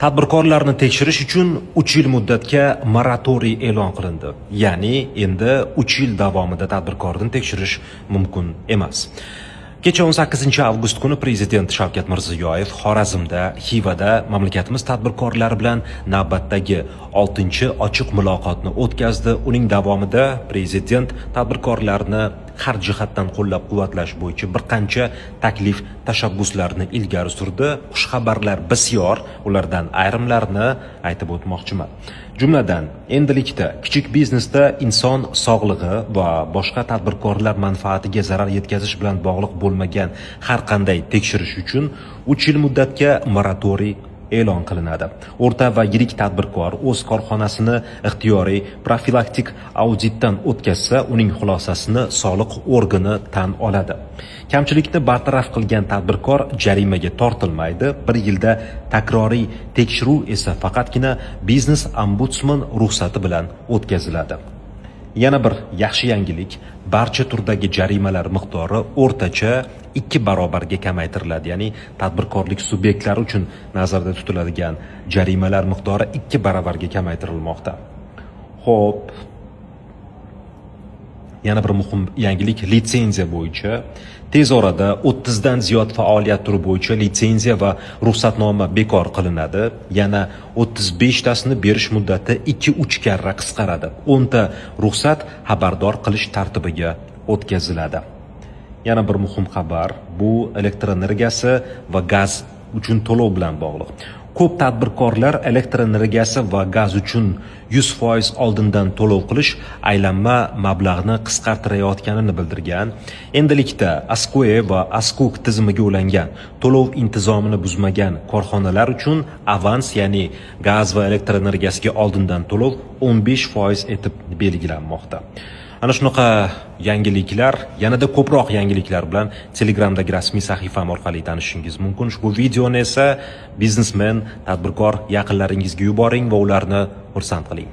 Tadbirkorlarni tekshirish uchun 3 yil muddatga moratoriy e'lon qilindi. Ya'ni endi 3 yil davomida tadbirkorni tekshirish mumkin emas. Kecha 18 avgust kuni Prezident Shavkat Mirziyoyev Xorazmda, Xivada mamlakatimiz tadbirkorlari bilan navbatdagi 6-chi ochiq muloqotni o'tkazdi. Uning davomida Prezident tadbirkorlarni har jihatdan qo'llab-quvvatlash bo'yicha bir qancha taklif, tashabbuslarni ilgari surdi. Xushxabarlar bisyor, ulardan ayrimlarini aytib o'tmoqchiman. Jumladan, endilikda kichik biznesda inson sog'lig'i va boshqa tadbirkorlar manfaatiga zarar yetkazish bilan bog'liq bo'lmagan har qanday tekshirish uchun 3 yil muddatga moratoriy e'lon qilinadi. O'rta va yirik tadbirkor o'z korxonasini ixtiyoriy profilaktik auditdan o'tkazsa, uning xulosasini soliq organi tan oladi. Kamchilikni bartaraf qilgan tadbirkor jarimaga tortilmaydi. 1 yilda takroriy tekshiruv esa faqatgina biznes ombudsman ruxsati bilan o'tkaziladi. Yana bir yaxshi yangilik, barcha turdagi jarimalar miqdori o'rtacha 2 barobarga kamaytiriladi. Ya'ni tadbirkorlik subyektlari uchun nazarda tutiladigan jarimalar miqdori 2 barobarga kamaytirilmoqda. Xo'p, yana bir muhim yangilik, litsenziya bo'yicha tez orada 30 dan ziyod faoliyat turi bo'yicha litsenziya va ruxsatnoma bekor qilinadi. Yana 35 tasini berish muddati 2-3 karra qisqaradi. 10 ta ruxsat xabardor qilish tartibiga o'tkaziladi. Yana bir muhim xabar, bu elektr energiyasi va gaz uchun to'lov bilan bog'liq. Ko'p tadbirkorlar elektr energiyasi va gaz uchun 100% oldindan to'lov qilish aylanma mablag'ni qisqartirayotganini bildirgan. Endilikda ASKOE va ASKUK tizimiga ulangan to'lov intizomini buzmagan korxonalar uchun avans, ya'ni gaz va elektr energiyasiga oldindan to'lov 15% etib belgilanmoqda. Ana shunaqa yangiliklar, yanada ko'proq yangiliklar bilan Telegramdagi rasmiy sahifam orqali tanishishingiz mumkin. Ushbu videoni esa biznesmen, tadbirkor yaqinlaringizga yuboring va ularni xursand qiling.